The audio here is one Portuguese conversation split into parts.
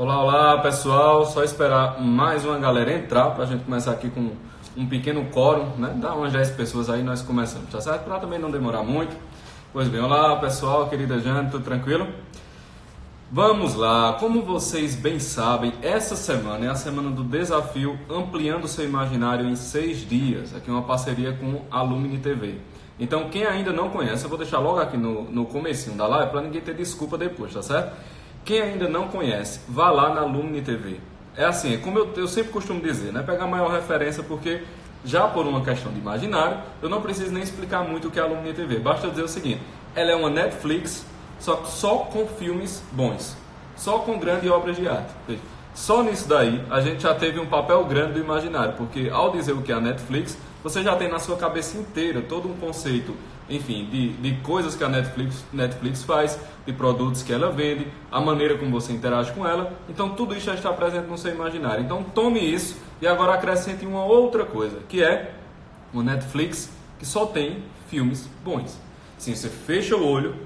Olá, olá pessoal, só esperar mais uma galera entrar para a gente começar aqui com um pequeno quórum, né? Dá umas 10 pessoas aí nós começamos, tá certo? Para também não demorar muito. Pois bem, olá pessoal, querida Jane, tudo tranquilo? Vamos lá, como vocês bem sabem, essa semana é a semana do desafio Ampliando Seu Imaginário em 6 dias, aqui uma parceria com a Lumine TV. Então quem ainda não conhece, eu vou deixar logo aqui no comecinho da live para ninguém ter desculpa depois, tá certo? Quem ainda não conhece, vá lá na Lumine TV. É assim, como eu sempre costumo dizer, né? Pegar a maior referência, porque já por uma questão de imaginário, eu não preciso nem explicar muito o que é a Lumine TV. Basta dizer o seguinte, ela é uma Netflix, só com filmes bons, só com grandes obras de arte. Só nisso daí, a gente já teve um papel grande do imaginário, porque ao dizer o que é a Netflix, você já tem na sua cabeça inteira todo um conceito, enfim, de coisas que a Netflix faz, de produtos que ela vende, a maneira como você interage com ela. Então tudo isso já está presente no seu imaginário. Então tome isso e agora acrescente uma outra coisa, que é uma Netflix que só tem filmes bons. Sim, você fecha o olho,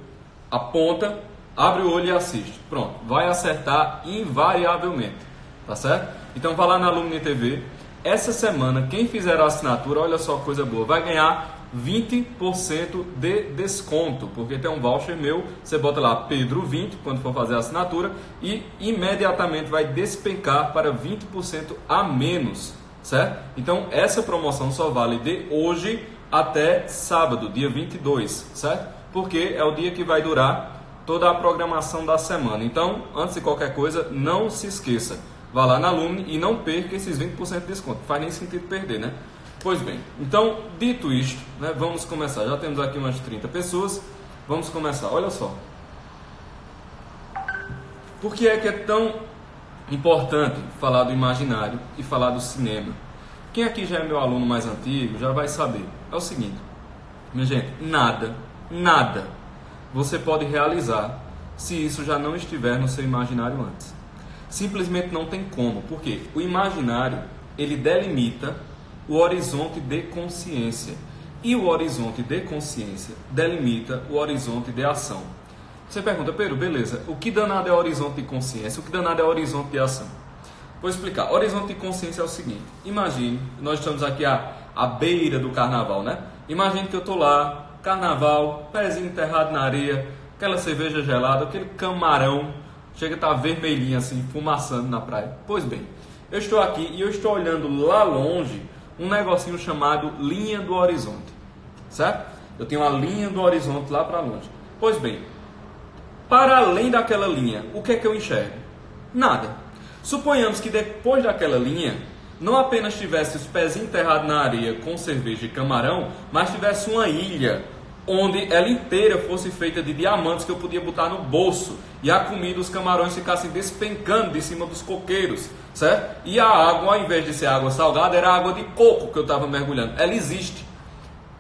aponta, abre o olho e assiste. Pronto, vai acertar invariavelmente, tá certo? Então vá lá na Lumine TV. Essa semana, quem fizer a assinatura, olha só que coisa boa, vai ganhar 20% de desconto, porque tem um voucher meu, você bota lá Pedro20 quando for fazer a assinatura e imediatamente vai despencar para 20% a menos, certo? Então essa promoção só vale de hoje até sábado, dia 22, certo? Porque é o dia que vai durar toda a programação da semana. Então, antes de qualquer coisa, não se esqueça, vá lá na Lumine e não perca esses 20% de desconto, não faz nem sentido perder, né? Pois bem, então, dito isto, né, vamos começar. Já temos aqui umas 30 pessoas, vamos começar. Olha só. Por que é tão importante falar do imaginário e falar do cinema? Quem aqui já é meu aluno mais antigo já vai saber. É o seguinte, minha gente, nada você pode realizar se isso já não estiver no seu imaginário antes. Simplesmente não tem como, porque o imaginário, ele delimita o horizonte de consciência. E o horizonte de consciência delimita o horizonte de ação. Você pergunta, Pedro, beleza, o que danado é horizonte de consciência? O que danado é horizonte de ação? Vou explicar. Horizonte de consciência é o seguinte, imagine, nós estamos aqui à beira do carnaval, né? Imagine que eu estou lá, carnaval, pezinho enterrado na areia, aquela cerveja gelada, aquele camarão, chega a estar vermelhinho assim, fumaçando na praia. Pois bem, eu estou aqui e eu estou olhando lá longe um negocinho chamado linha do horizonte, certo? Eu tenho a linha do horizonte lá para longe. Pois bem, para além daquela linha, o que é que eu enxergo? Nada. Suponhamos que depois daquela linha, não apenas tivesse os pés enterrados na areia com cerveja e camarão, mas tivesse uma ilha onde ela inteira fosse feita de diamantes que eu podia botar no bolso e a comida, os camarões ficassem despencando de cima dos coqueiros, certo? E a água, ao invés de ser água salgada, era água de coco que eu estava mergulhando. Ela existe.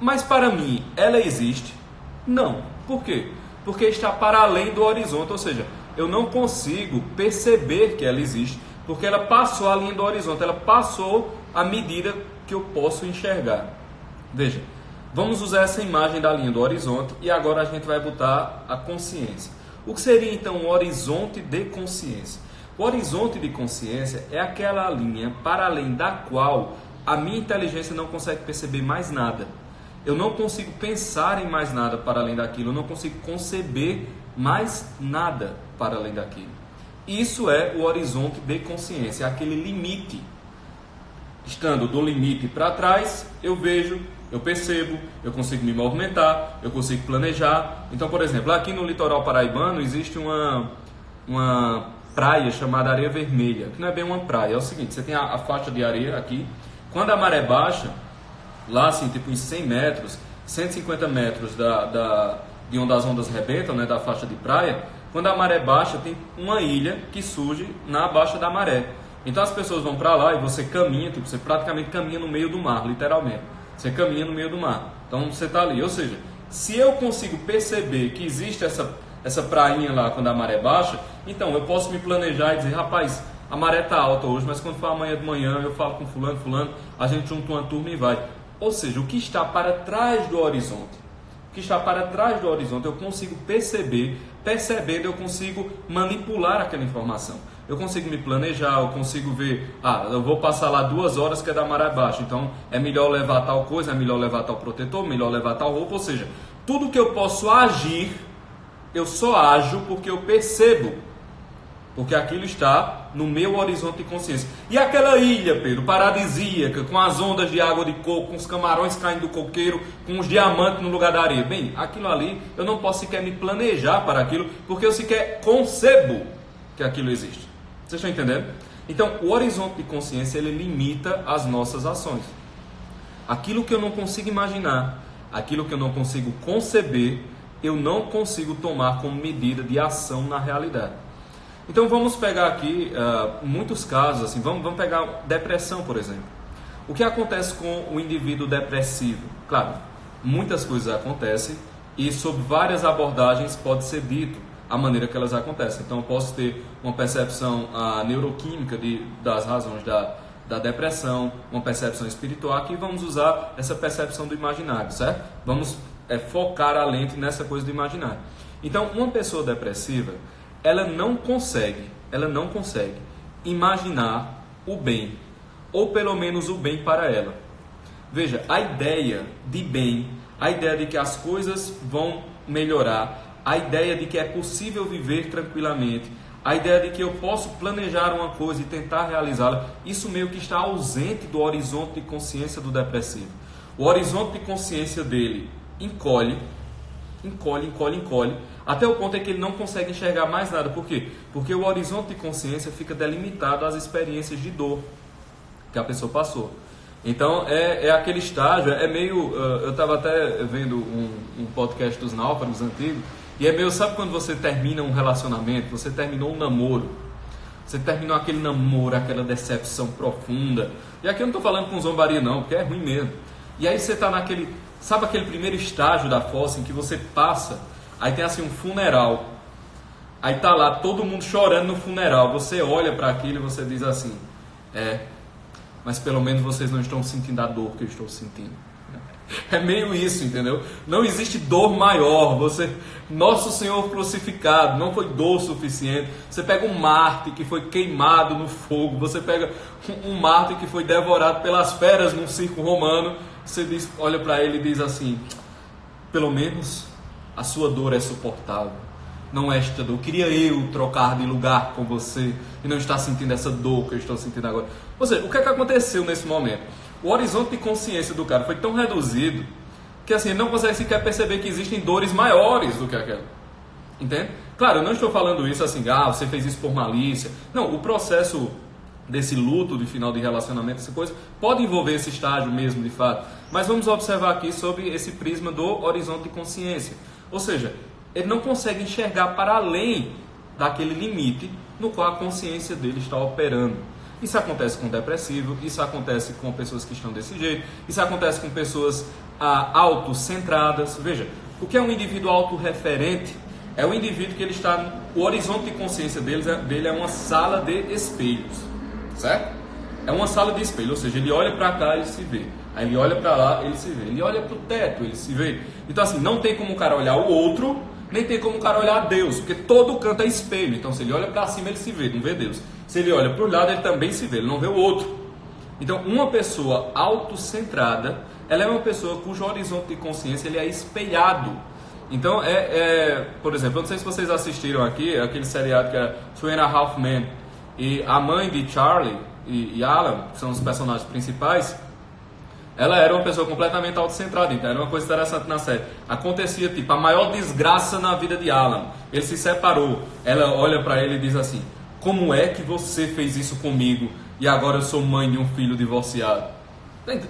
Mas para mim, ela existe? Não. Por quê? Porque está para além do horizonte, ou seja, eu não consigo perceber que ela existe, porque ela passou a linha do horizonte, ela passou a medida que eu posso enxergar. Veja, vamos usar essa imagem da linha do horizonte e agora a gente vai botar a consciência. O que seria então o horizonte de consciência? O horizonte de consciência é aquela linha para além da qual a minha inteligência não consegue perceber mais nada. Eu não consigo pensar em mais nada para além daquilo, eu não consigo conceber mais nada para além daquilo. Isso é o horizonte de consciência, aquele limite. Estando do limite para trás, eu vejo, eu percebo, eu consigo me movimentar, eu consigo planejar. Então, por exemplo, aqui no litoral paraibano existe uma praia chamada Areia Vermelha, que não é bem uma praia, é o seguinte, você tem a faixa de areia aqui, quando a maré baixa, lá assim, tipo em 100 metros, 150 metros de onde as ondas rebentam, né, da faixa de praia, quando a maré baixa tem uma ilha que surge na baixa da maré. Então as pessoas vão para lá e você caminha, tipo, você praticamente caminha no meio do mar, literalmente. Você caminha no meio do mar. Então você está ali. Ou seja, se eu consigo perceber que existe essa prainha lá quando a maré baixa, então eu posso me planejar e dizer, rapaz, a maré está alta hoje, mas quando for amanhã de manhã eu falo com fulano, a gente junta uma turma e vai. Ou seja, o que está para trás do horizonte, o que está para trás do horizonte eu consigo perceber, percebendo eu consigo manipular aquela informação. Eu consigo me planejar, eu consigo ver, eu vou passar lá 2 horas que é da maré baixa, então é melhor levar tal coisa, é melhor levar tal protetor, melhor levar tal roupa, ou seja, tudo que eu posso agir, eu só ajo porque eu percebo, porque aquilo está no meu horizonte de consciência. E aquela ilha, Pedro, paradisíaca, com as ondas de água de coco, com os camarões caindo do coqueiro, com os diamantes no lugar da areia. Bem, aquilo ali, eu não posso sequer me planejar para aquilo, porque eu sequer concebo que aquilo existe. Vocês estão entendendo? Então, o horizonte de consciência, ele limita as nossas ações. Aquilo que eu não consigo imaginar, aquilo que eu não consigo conceber, eu não consigo tomar como medida de ação na realidade. Então vamos pegar aqui muitos casos, assim, vamos pegar depressão, por exemplo. O que acontece com o indivíduo depressivo? Claro, muitas coisas acontecem e sob várias abordagens pode ser dito a maneira que elas acontecem. Então eu posso ter uma percepção neuroquímica das razões da depressão, uma percepção espiritual. Aqui vamos usar essa percepção do imaginário, certo? Vamos focar a lente nessa coisa do imaginário. Então, uma pessoa depressiva, ela não consegue imaginar o bem, ou pelo menos o bem para ela. Veja, a ideia de bem, a ideia de que as coisas vão melhorar, a ideia de que é possível viver tranquilamente, a ideia de que eu posso planejar uma coisa e tentar realizá-la, isso meio que está ausente do horizonte de consciência do depressivo. O horizonte de consciência dele encolhe, até o ponto em que ele não consegue enxergar mais nada. Por quê? Porque o horizonte de consciência fica delimitado às experiências de dor que a pessoa passou. Então é aquele estágio, é meio... eu estava até vendo um podcast dos náufragos antigos, e é meio, sabe quando você termina um relacionamento, você terminou um namoro, você terminou aquele namoro, aquela decepção profunda, e aqui eu não estou falando com zombaria não, porque é ruim mesmo. E aí você está naquele... Sabe aquele primeiro estágio da fossa em que você passa, aí tem assim um funeral, aí tá lá todo mundo chorando no funeral, você olha para aquilo e você diz assim, mas pelo menos vocês não estão sentindo a dor que eu estou sentindo. É meio isso, entendeu? Não existe dor maior. Nosso Senhor crucificado não foi dor suficiente. Você pega um Marte que foi queimado no fogo, você pega um Marte que foi devorado pelas feras num circo romano. Você olha para ele e diz assim, pelo menos a sua dor é suportável. Não é esta dor. Queria eu trocar de lugar com você e não estar sentindo essa dor que eu estou sentindo agora. Ou seja, o que é que aconteceu nesse momento? O horizonte de consciência do cara foi tão reduzido que assim, ele não consegue sequer perceber que existem dores maiores do que aquela. Entende? Claro, eu não estou falando isso assim, você fez isso por malícia. Não, o processo desse luto de final de relacionamento, essa coisa, pode envolver esse estágio mesmo de fato. Mas vamos observar aqui sobre esse prisma do horizonte de consciência. Ou seja, ele não consegue enxergar para além daquele limite no qual a consciência dele está operando. Isso acontece com depressivo, isso acontece com pessoas que estão desse jeito, isso acontece com pessoas autocentradas. Veja, o que é um indivíduo autorreferente? É um indivíduo que ele está, o horizonte de consciência dele é uma sala de espelhos, certo? É uma sala de espelho, ou seja, ele olha para cá, ele se vê. Aí ele olha para lá, ele se vê. Ele olha para o teto, ele se vê. Então assim, não tem como o cara olhar o outro, nem tem como o cara olhar Deus, porque todo canto é espelho. Então se ele olha para cima, ele se vê, não vê Deus. Se ele olha para o lado, ele também se vê, ele não vê o outro. Então uma pessoa autocentrada, ela é uma pessoa cujo horizonte de consciência ele é espelhado. Então por exemplo, eu não sei se vocês assistiram aqui aquele seriado que é Two and a Half Men, e a mãe de Charlie e Alan, que são os personagens principais, ela era uma pessoa completamente autocentrada. Então era uma coisa interessante na série. Acontecia tipo a maior desgraça na vida de Alan, ele se separou, ela olha para ele e diz assim, como é que você fez isso comigo e agora eu sou mãe de um filho divorciado?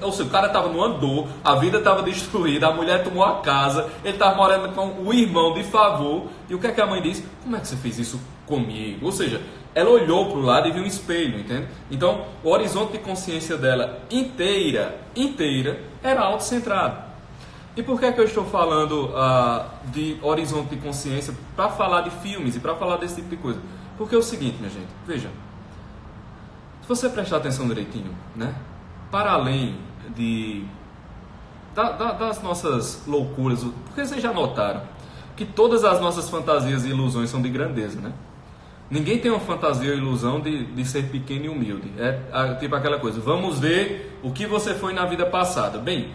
Ou seja, o cara estava no andor, a vida estava destruída, a mulher tomou a casa, ele estava morando com o irmão de favor, e o que é que a mãe disse? Como é que você fez isso comigo? Ou seja, ela olhou para o lado e viu um espelho, entende? Então, o horizonte de consciência dela inteira, era autocentrado. E por que é que eu estou falando de horizonte de consciência para falar de filmes e para falar desse tipo de coisa? Porque é o seguinte, minha gente, veja, se você prestar atenção direitinho, né? Para além das nossas loucuras, porque vocês já notaram que todas as nossas fantasias e ilusões são de grandeza, né? Ninguém tem uma fantasia ou ilusão de ser pequeno e humilde. É tipo aquela coisa, vamos ver o que você foi na vida passada. Bem,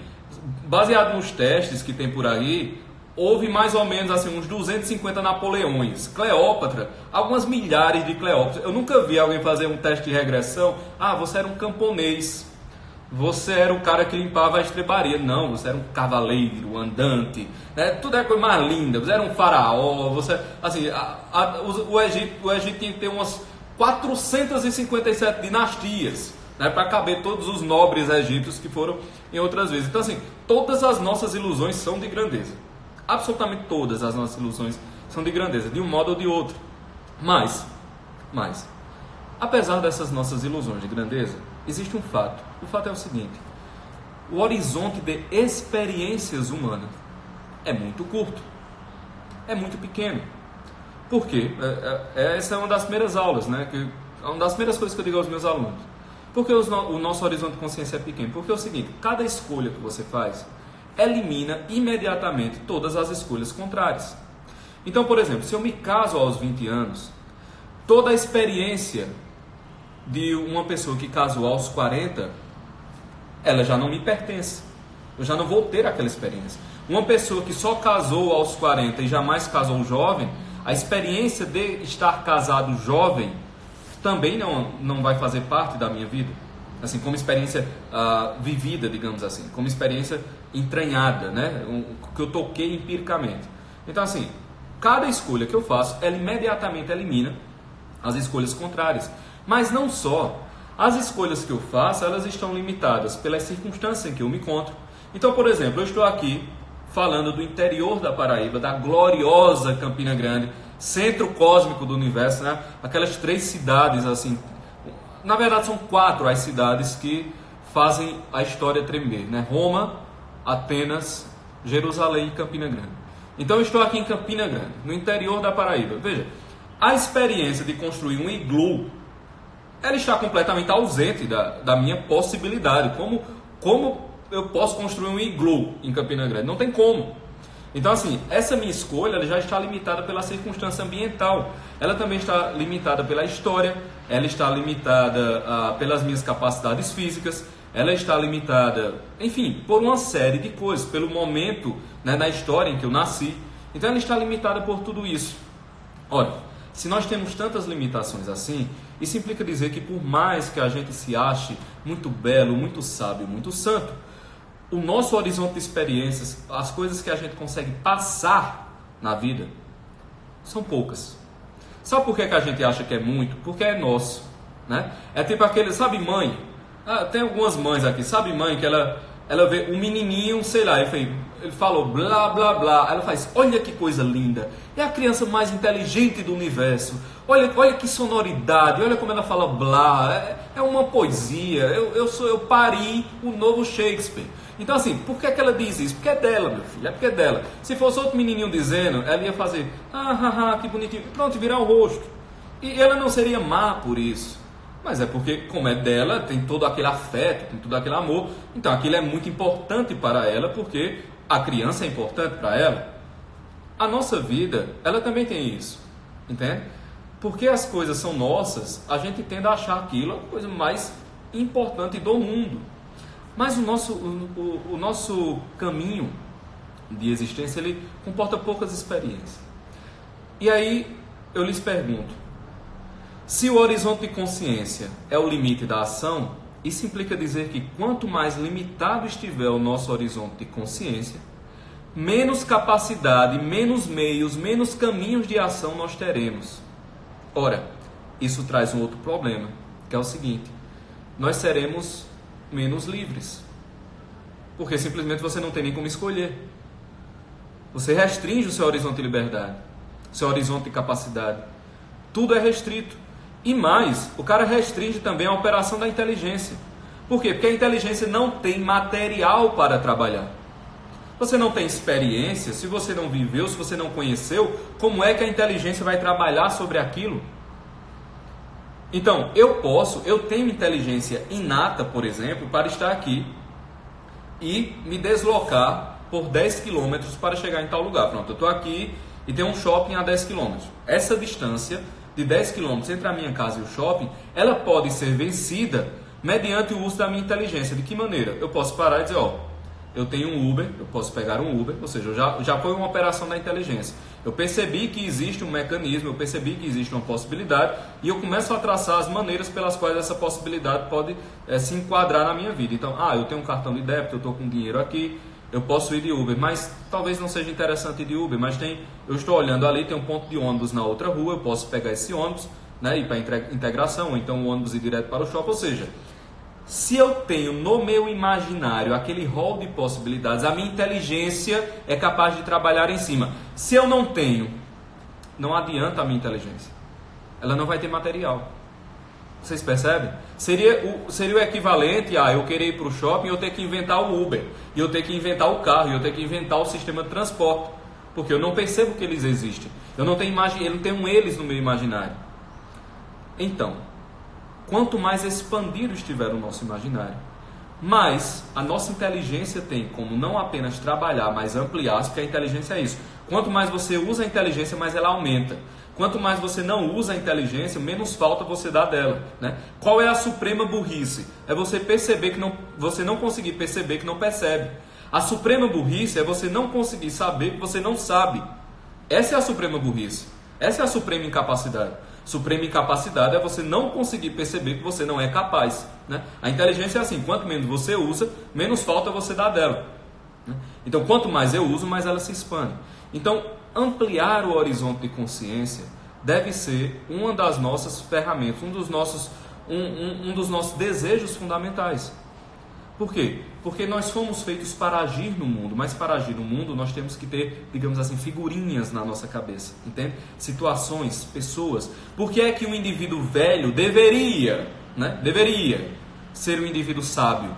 baseado nos testes que tem por aí, houve mais ou menos assim, uns 250 Napoleões, Cleópatra, algumas milhares de Cleópatras. Eu nunca vi alguém fazer um teste de regressão. Ah, você era um camponês, você era o cara que limpava a estrebaria. Não, você era um cavaleiro, andante, né? Tudo é coisa mais linda. Você era um faraó, você, assim, o Egito tinha que ter umas 457 dinastias, né, para caber todos os nobres egípcios que foram em outras vezes. Então, assim, todas as nossas ilusões são de grandeza. Absolutamente todas as nossas ilusões são de grandeza, de um modo ou de outro. Mas, apesar dessas nossas ilusões de grandeza, existe um fato. O fato é o seguinte: o horizonte de experiências humanas é muito curto, é muito pequeno. Por quê? Essa é uma das primeiras aulas, né? Uma das primeiras coisas que eu digo aos meus alunos. Por que o nosso horizonte de consciência é pequeno? Porque é o seguinte: cada escolha que você faz elimina imediatamente todas as escolhas contrárias. Então, por exemplo, se eu me caso aos 20 anos, toda a experiência de uma pessoa que casou aos 40, ela já não me pertence. Eu já não vou ter aquela experiência. Uma pessoa que só casou aos 40 e jamais casou jovem, a experiência de estar casado jovem também não vai fazer parte da minha vida. Assim, como experiência vivida, digamos assim, como experiência entranhada, né? Que eu toquei empiricamente. Então, assim, cada escolha que eu faço, ela imediatamente elimina as escolhas contrárias. Mas não só. As escolhas que eu faço, elas estão limitadas pelas circunstâncias em que eu me encontro. Então, por exemplo, eu estou aqui falando do interior da Paraíba, da gloriosa Campina Grande, centro cósmico do universo, né? Aquelas 3 cidades, assim, na verdade são 4 as cidades que fazem a história tremer, né? Roma, Atenas, Jerusalém e Campina Grande. Então eu estou aqui em Campina Grande, no interior da Paraíba. Veja, a experiência de construir um iglu, ela está completamente ausente da minha possibilidade. Como eu posso construir um iglu em Campina Grande? Não tem como. Então, assim, essa minha escolha ela já está limitada pela circunstância ambiental. Ela também está limitada pela história, ela está limitada pelas minhas capacidades físicas, ela está limitada, enfim, por uma série de coisas, pelo momento, né, na história em que eu nasci. Então, ela está limitada por tudo isso. Olha, se nós temos tantas limitações assim, isso implica dizer que por mais que a gente se ache muito belo, muito sábio, muito santo, o nosso horizonte de experiências, as coisas que a gente consegue passar na vida, são poucas. Sabe por que a gente acha que é muito? Porque é nosso, né? É tipo aquele, sabe mãe? Tem algumas mães aqui, sabe mãe que ela vê um menininho, sei lá, ele falou blá blá blá, ela faz, olha que coisa linda, é a criança mais inteligente do universo, olha que sonoridade, olha como ela fala blá, é uma poesia, eu pari o novo Shakespeare. Então, assim, por que ela diz isso? Porque é dela, meu filho, é porque é dela. Se fosse outro menininho dizendo, ela ia fazer, que bonitinho, pronto, virar o rosto. E ela não seria má por isso. Mas é porque, como é dela, tem todo aquele afeto, tem todo aquele amor. Então, aquilo é muito importante para ela, porque a criança é importante para ela. A nossa vida, ela também tem isso, entende? Porque as coisas são nossas, a gente tende a achar aquilo a coisa mais importante do mundo. Mas o nosso caminho de existência, ele comporta poucas experiências. E aí eu lhes pergunto, se o horizonte de consciência é o limite da ação, isso implica dizer que quanto mais limitado estiver o nosso horizonte de consciência, menos capacidade, menos meios, menos caminhos de ação nós teremos. Ora, isso traz um outro problema, que é o seguinte: nós seremos menos livres, porque simplesmente você não tem nem como escolher. Você restringe o seu horizonte de liberdade, seu horizonte de capacidade. Tudo é restrito. E mais, o cara restringe também a operação da inteligência. Por quê? Porque a inteligência não tem material para trabalhar. Você não tem experiência, se você não viveu, se você não conheceu, como é que a inteligência vai trabalhar sobre aquilo? Então, eu tenho inteligência inata, por exemplo, para estar aqui e me deslocar por 10 quilômetros para chegar em tal lugar. Pronto, eu estou aqui e tem um shopping a 10 quilômetros. Essa distância de 10 km entre a minha casa e o shopping, ela pode ser vencida mediante o uso da minha inteligência. De que maneira? Eu posso parar e dizer, eu tenho um Uber, eu posso pegar um Uber, ou seja, já foi uma operação da inteligência. Eu percebi que existe um mecanismo, eu percebi que existe uma possibilidade e eu começo a traçar as maneiras pelas quais essa possibilidade pode se enquadrar na minha vida. Então, eu tenho um cartão de débito, eu estou com dinheiro aqui, eu posso ir de Uber, mas talvez não seja interessante ir de Uber, mas eu estou olhando ali, tem um ponto de ônibus na outra rua, eu posso pegar esse ônibus, né, ir para a integração, ou então o ônibus ir direto para o shopping, ou seja, se eu tenho no meu imaginário aquele rol de possibilidades, a minha inteligência é capaz de trabalhar em cima. Se eu não tenho, não adianta a minha inteligência. Ela não vai ter material. Vocês percebem? Seria o equivalente a eu querer ir para o shopping e eu ter que inventar o Uber, e eu ter que inventar o carro, e eu ter que inventar o sistema de transporte, porque eu não percebo que eles existem. Eu não tenho eles no meu imaginário. Então, quanto mais expandido estiver o nosso imaginário, mais a nossa inteligência tem como não apenas trabalhar, mas ampliar, porque a inteligência é isso. Quanto mais você usa a inteligência, mais ela aumenta. Quanto mais você não usa a inteligência, menos falta você dá dela, né? Qual é a suprema burrice? É você perceber você não conseguir perceber que não percebe. A suprema burrice é você não conseguir saber que você não sabe. Essa é a suprema burrice. Essa é a suprema incapacidade. Suprema incapacidade é você não conseguir perceber que você não é capaz, né? A inteligência é assim, quanto menos você usa, menos falta você dá dela, né? Então, quanto mais eu uso, mais ela se expande. Então, ampliar o horizonte de consciência deve ser uma das nossas ferramentas, um dos nossos desejos fundamentais. Por quê? Porque nós fomos feitos para agir no mundo, mas para agir no mundo nós temos que ter, digamos assim, figurinhas na nossa cabeça, entende? Situações, pessoas. Por que é que um indivíduo velho deveria ser um indivíduo sábio?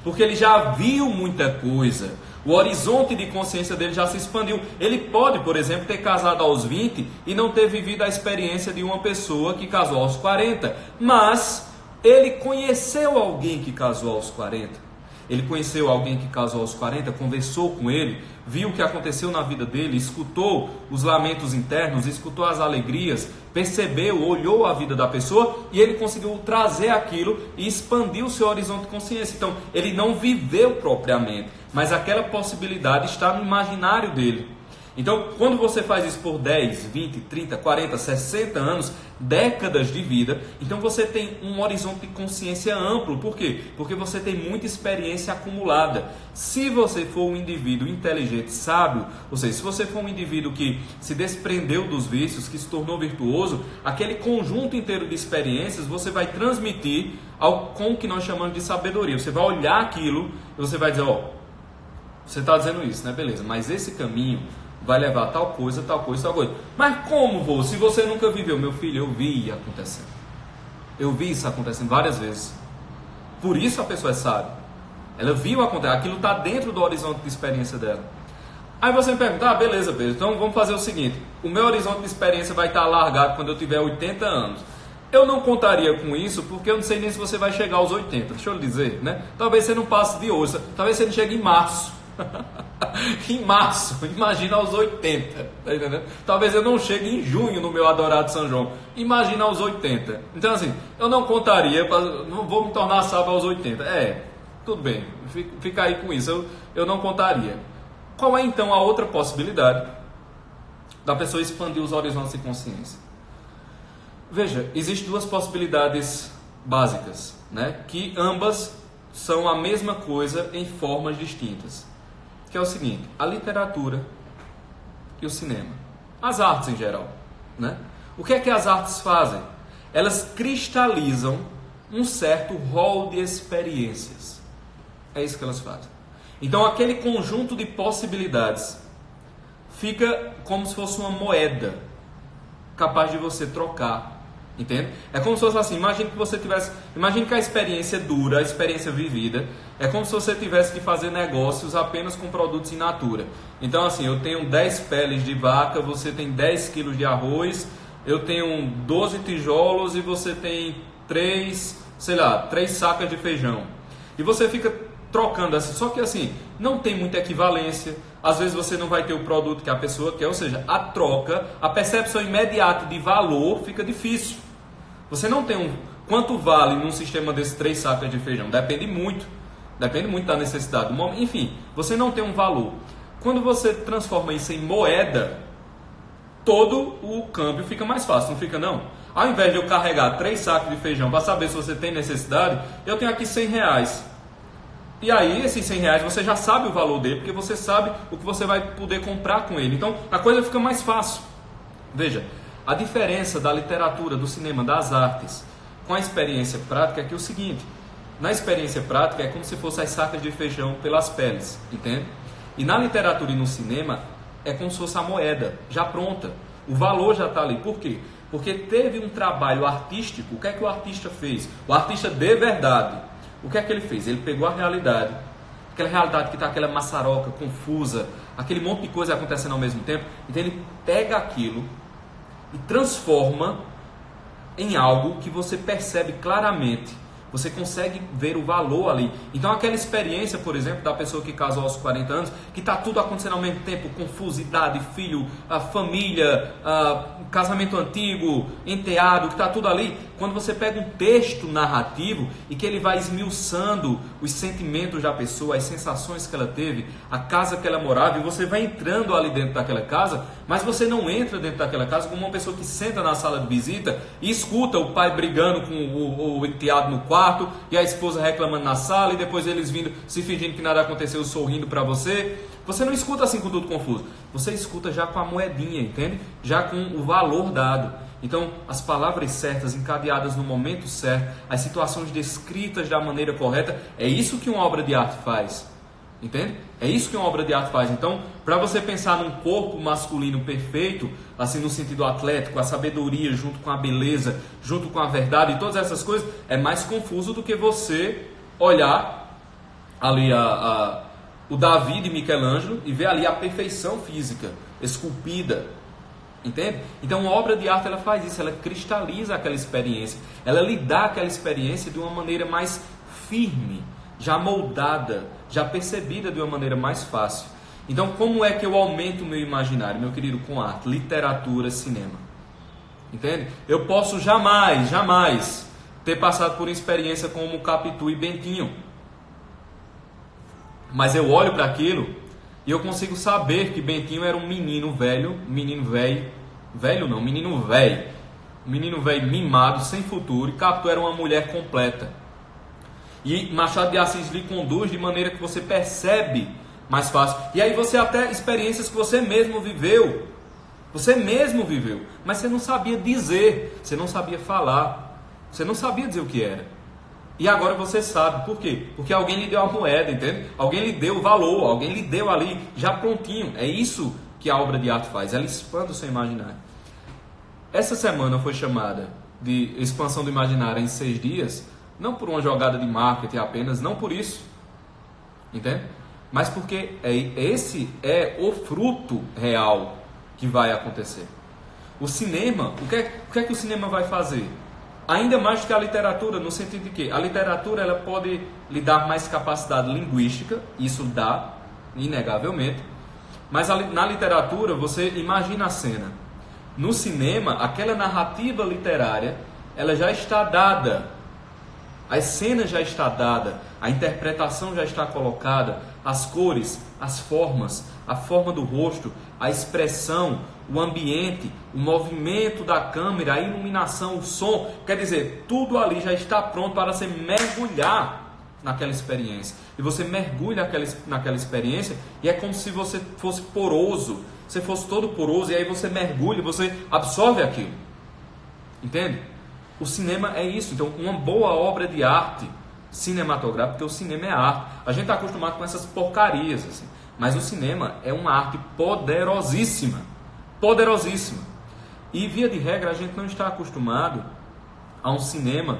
Porque ele já viu muita coisa, o horizonte de consciência dele já se expandiu. Ele pode, por exemplo, ter casado aos 20 e não ter vivido a experiência de uma pessoa que casou aos 40, mas ele conheceu alguém que casou aos 40. Ele conheceu alguém que casou aos 40, conversou com ele, viu o que aconteceu na vida dele, escutou os lamentos internos, escutou as alegrias, percebeu, olhou a vida da pessoa e ele conseguiu trazer aquilo e expandir o seu horizonte de consciência. Então, ele não viveu propriamente, mas aquela possibilidade está no imaginário dele. Então, quando você faz isso por 10, 20, 30, 40, 60 anos, décadas de vida, então você tem um horizonte de consciência amplo. Por quê? Porque você tem muita experiência acumulada. Se você for um indivíduo inteligente, sábio, ou seja, se você for um indivíduo que se desprendeu dos vícios, que se tornou virtuoso, aquele conjunto inteiro de experiências você vai transmitir com o que nós chamamos de sabedoria. Você vai olhar aquilo e você vai dizer, você está dizendo isso, né? Beleza, mas esse caminho vai levar tal coisa, tal coisa, tal coisa. Mas como se você nunca viveu? Meu filho, eu vi acontecendo. Eu vi isso acontecendo várias vezes. Por isso a pessoa é sábia. Ela viu acontecer, aquilo está dentro do horizonte de experiência dela. Aí você me pergunta, beleza, Pedro, então vamos fazer o seguinte, o meu horizonte de experiência vai estar alargado quando eu tiver 80 anos. Eu não contaria com isso, porque eu não sei nem se você vai chegar aos 80, deixa eu lhe dizer, né? Talvez você não passe de hoje, talvez você não chegue em março. Em março, imagina aos 80, tá entendendo? Talvez eu não chegue em junho no meu adorado São João, imagina aos 80. Então assim, eu não contaria, não vou me tornar sábio aos 80. Tudo bem, fica aí com isso, eu não contaria. Qual é então a outra possibilidade da pessoa expandir os horizontes de consciência? Veja, existem duas possibilidades básicas, né? Que ambas são a mesma coisa em formas distintas. Que é o seguinte, a literatura e o cinema. As artes em geral, né? O que é que as artes fazem? Elas cristalizam um certo rol de experiências. É isso que elas fazem. Então aquele conjunto de possibilidades fica como se fosse uma moeda capaz de você trocar. Entende? É como se fosse assim, imagine que a experiência dura, a experiência vivida, é como se você tivesse que fazer negócios apenas com produtos in natura. Então assim, eu tenho 10 peles de vaca, você tem 10 quilos de arroz, eu tenho 12 tijolos e você tem 3 sacas de feijão. E você fica trocando assim, só que assim, não tem muita equivalência, Às vezes você não vai ter o produto que a pessoa quer, ou seja, a troca, a percepção imediata de valor fica difícil. Você não tem quanto vale num sistema desses 3 sacas de feijão? Depende muito da necessidade. Enfim, você não tem um valor. Quando você transforma isso em moeda, todo o câmbio fica mais fácil, não fica não? Ao invés de eu carregar 3 sacos de feijão para saber se você tem necessidade, eu tenho aqui R$100. E aí, esses R$100 você já sabe o valor dele, porque você sabe o que você vai poder comprar com ele. Então, a coisa fica mais fácil. Veja, a diferença da literatura, do cinema, das artes, com a experiência prática é que é o seguinte. Na experiência prática é como se fosse as sacas de feijão pelas peles, entende? E na literatura e no cinema é como se fosse a moeda, já pronta. O valor já está ali. Por quê? Porque teve um trabalho artístico. O que é que o artista fez? O artista de verdade. O que é que ele fez? Ele pegou a realidade, aquela realidade que está aquela maçaroca, confusa, aquele monte de coisa acontecendo ao mesmo tempo. Então ele pega aquilo e transforma em algo que você percebe claramente. Você consegue ver o valor ali. Então aquela experiência, por exemplo, da pessoa que casou aos 40 anos, que está tudo acontecendo ao mesmo tempo, confusidade, filho, a família, casamento antigo, enteado, que está tudo ali. Quando você pega um texto narrativo e que ele vai esmiuçando os sentimentos da pessoa, as sensações que ela teve, a casa que ela morava, e você vai entrando ali dentro daquela casa, mas você não entra dentro daquela casa como uma pessoa que senta na sala de visita e escuta o pai brigando com o enteado no quarto e a esposa reclamando na sala e depois eles vindo, se fingindo que nada aconteceu, sorrindo para você. Você não escuta assim com tudo confuso. Você escuta já com a moedinha, entende? Já com o valor dado. Então, as palavras certas, encadeadas no momento certo, as situações descritas da maneira correta, é isso que uma obra de arte faz. Entende? É isso que uma obra de arte faz. Então, para você pensar num corpo masculino perfeito, assim no sentido atlético, a sabedoria junto com a beleza, junto com a verdade e todas essas coisas, é mais confuso do que você olhar ali o Davi de Michelangelo e ver ali a perfeição física, esculpida. Entende? Então a obra de arte ela faz isso, ela cristaliza aquela experiência, ela lhe dá aquela experiência de uma maneira mais firme, já moldada, já percebida de uma maneira mais fácil. Então como é que eu aumento o meu imaginário, meu querido, com arte, literatura, cinema? Entende? Eu posso jamais ter passado por uma experiência como Capitu e Bentinho, mas eu olho para aquilo e eu consigo saber que Bentinho era um menino velho mimado, sem futuro, e Capitu era uma mulher completa. E Machado de Assis lhe conduz de maneira que você percebe mais fácil. E aí você até experiências que você mesmo viveu, mas você não sabia dizer, você não sabia falar, você não sabia dizer o que era. E agora você sabe. Por quê? Porque alguém lhe deu a moeda, entende? Alguém lhe deu o valor, alguém lhe deu ali, já prontinho. É isso que a obra de arte faz, ela expande o seu imaginário. Essa semana foi chamada de expansão do imaginário em 6 dias, não por uma jogada de marketing apenas, não por isso, entende? Mas porque esse é o fruto real que vai acontecer. O cinema, o que é que o cinema vai fazer? Ainda mais do que a literatura, no sentido de que a literatura ela pode lhe dar mais capacidade linguística, isso dá, inegavelmente, mas na literatura você imagina a cena. No cinema, aquela narrativa literária, ela já está dada, a cena já está dada, a interpretação já está colocada, as cores, as formas, a forma do rosto, a expressão, o ambiente, o movimento da câmera, a iluminação, o som, quer dizer, tudo ali já está pronto para você mergulhar naquela experiência. E você mergulha naquela experiência e é como se você fosse poroso, você fosse todo poroso, e aí você mergulha, você absorve aquilo. Entende? O cinema é isso. Então, uma boa obra de arte cinematográfica, porque o cinema é arte. A gente está acostumado com essas porcarias, assim, mas o cinema é uma arte poderosíssima. Poderosíssima. E via de regra a gente não está acostumado a um cinema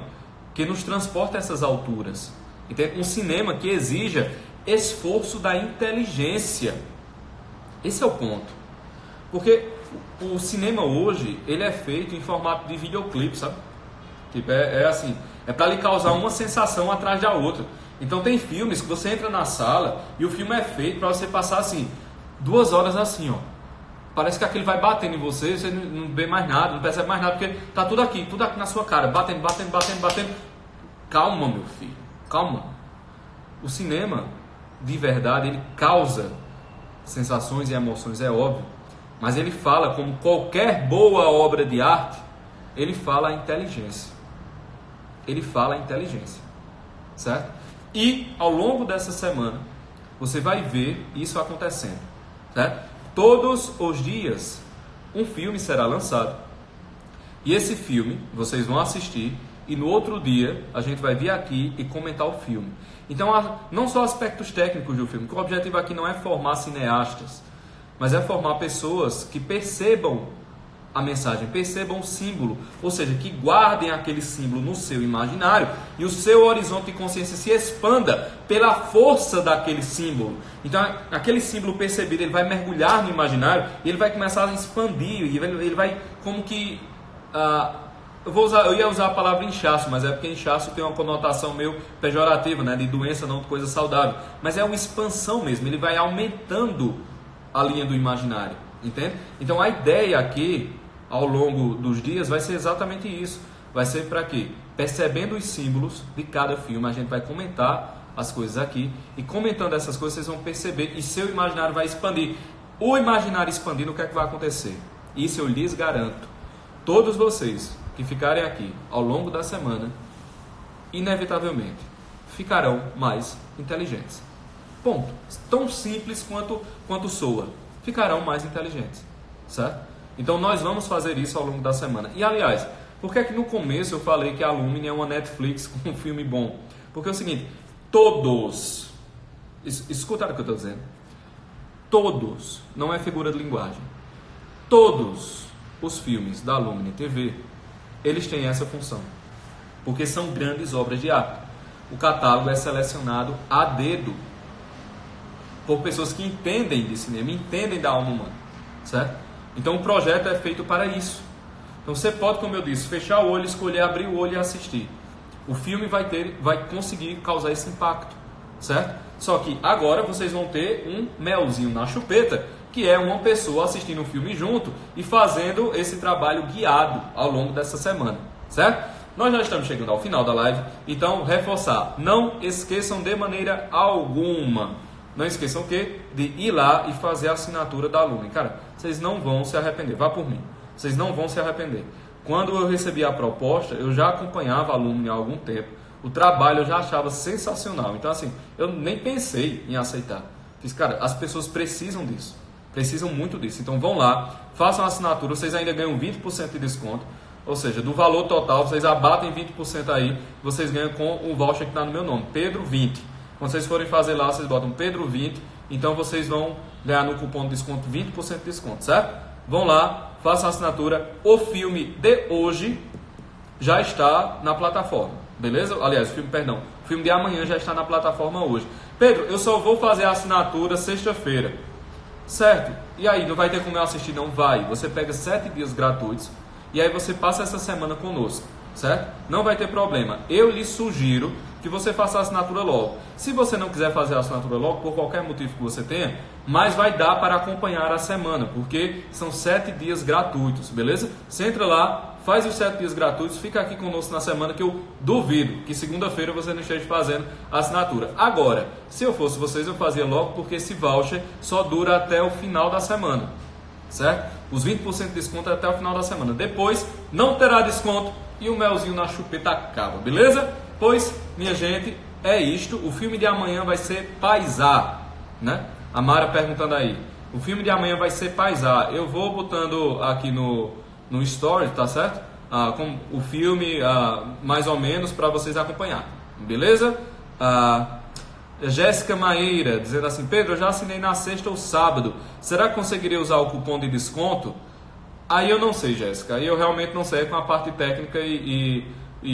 que nos transporta a essas alturas. Entende? Um cinema que exija esforço da inteligência. Esse é o ponto. Porque o cinema hoje, ele é feito em formato de videoclipe, sabe? Tipo, assim, é para lhe causar uma sensação atrás da outra. Então tem filmes que você entra na sala e o filme é feito para você passar assim 2 horas assim, ó. Parece que aquilo vai batendo em você, você não vê mais nada, não percebe mais nada, porque tá tudo aqui na sua cara, batendo. Calma, meu filho, calma. O cinema, de verdade, ele causa sensações e emoções, é óbvio. Mas ele fala, como qualquer boa obra de arte, ele fala a inteligência. Ele fala a inteligência, certo? E ao longo dessa semana, você vai ver isso acontecendo, certo? Todos os dias, um filme será lançado. E esse filme, vocês vão assistir, e no outro dia, a gente vai vir aqui e comentar o filme. Então, não só aspectos técnicos do filme, porque o objetivo aqui não é formar cineastas, mas é formar pessoas que percebam a mensagem, percebam o símbolo, ou seja, que guardem aquele símbolo no seu imaginário e o seu horizonte de consciência se expanda pela força daquele símbolo. Então, aquele símbolo percebido, ele vai mergulhar no imaginário e ele vai começar a expandir, e ele vai como que... eu ia usar a palavra inchaço, mas é porque inchaço tem uma conotação meio pejorativa, né, de doença, não de coisa saudável. Mas é uma expansão mesmo, ele vai aumentando a linha do imaginário, entende? Então a ideia aqui, ao longo dos dias, vai ser exatamente isso. Vai ser para quê? Percebendo os símbolos de cada filme, a gente vai comentar as coisas aqui, e comentando essas coisas vocês vão perceber, e seu imaginário vai expandir. O imaginário expandindo, o que é que vai acontecer? Isso eu lhes garanto. Todos vocês que ficarem aqui ao longo da semana, inevitavelmente, ficarão mais inteligentes. Ponto. Tão simples quanto soa. Ficarão mais inteligentes. Certo? Então nós vamos fazer isso ao longo da semana. E aliás, por que é que no começo eu falei que a Lumine é uma Netflix com um filme bom? Porque é o seguinte, todos, escutaram o que eu estou dizendo? Todos, não é figura de linguagem, todos os filmes da Lumine TV, eles têm essa função, porque são grandes obras de arte. O catálogo é selecionado a dedo por pessoas que entendem de cinema, entendem da alma humana, certo? Então o projeto é feito para isso. Então você pode, como eu disse, fechar o olho, escolher abrir o olho e assistir. O filme vai conseguir causar esse impacto, certo? Só que agora vocês vão ter um melzinho na chupeta, que é uma pessoa assistindo o filme junto e fazendo esse trabalho guiado ao longo dessa semana, certo? Nós já estamos chegando ao final da live, então reforçar, não esqueçam de maneira alguma, não esqueçam o quê? De ir lá e fazer a assinatura da Lumine. Cara, vocês não vão se arrepender, vá por mim, vocês não vão se arrepender. Quando eu recebi a proposta, eu já acompanhava a Lumine há algum tempo, o trabalho eu já achava sensacional, então assim, eu nem pensei em aceitar. Fiz, cara, as pessoas precisam disso. Precisam muito disso. Então vão lá, façam a assinatura, vocês ainda ganham 20% de desconto. Ou seja, do valor total, vocês abatem 20% aí, vocês ganham com o voucher que está no meu nome, Pedro20. Quando vocês forem fazer lá, vocês botam Pedro20, então vocês vão ganhar no cupom de desconto 20% de desconto, certo? Vão lá, façam a assinatura. O filme de hoje já está na plataforma, beleza? Aliás, o filme de amanhã já está na plataforma hoje. Pedro, eu só vou fazer a assinatura sexta-feira. Certo? E aí, não vai ter como eu assistir? Não vai. Você pega 7 dias gratuitos e aí você passa essa semana conosco, certo? Não vai ter problema. Eu lhe sugiro que você faça a assinatura logo. Se você não quiser fazer a assinatura logo, por qualquer motivo que você tenha, mas vai dar para acompanhar a semana, porque são 7 dias gratuitos, beleza? Você entra lá, faz os 7 dias gratuitos, fica aqui conosco na semana, que eu duvido que segunda-feira você não esteja fazendo a assinatura. Agora, se eu fosse vocês, eu fazia logo, porque esse voucher só dura até o final da semana, certo? Os 20% de desconto é até o final da semana. Depois, não terá desconto e o melzinho na chupeta acaba, beleza? Pois, minha gente, é isto. O filme de amanhã vai ser Paisá, né? A Mara perguntando aí. O filme de amanhã vai ser Paisá. Eu vou botando aqui no story, tá certo? Com o filme, mais ou menos, para vocês acompanharem, beleza? Jéssica Maíra dizendo assim: Pedro, eu já assinei na sexta ou sábado, será que conseguiria usar o cupom de desconto? Aí eu não sei, Jéssica, aí eu realmente não sei, com a parte técnica e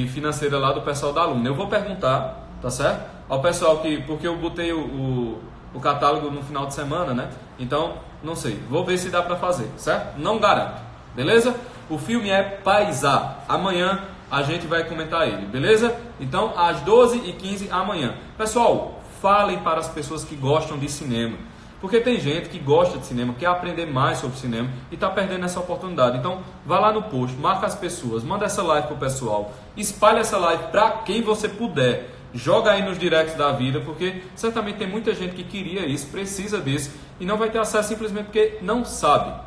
financeira lá do pessoal da Lumine. Eu vou perguntar, tá certo? Ao pessoal porque eu botei o catálogo no final de semana, né? Então, não sei, vou ver se dá para fazer, certo? Não garanto, beleza? O filme é Paisá, amanhã a gente vai comentar ele, beleza? Então, às 12h15 amanhã. Pessoal, falem para as pessoas que gostam de cinema, Porque tem gente que gosta de cinema, quer aprender mais sobre cinema e está perdendo essa oportunidade. Então, vá lá no post, marca as pessoas, manda essa live pro pessoal, espalha essa live para quem você puder. Joga aí nos directs da vida, porque certamente tem muita gente que queria isso, precisa disso e não vai ter acesso simplesmente porque não sabe,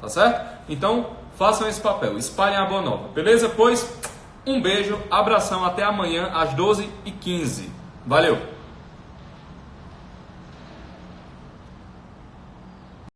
tá certo? Então, façam esse papel, espalhem a boa nova, beleza? Pois, um beijo, abração, até amanhã às 12h15. Valeu!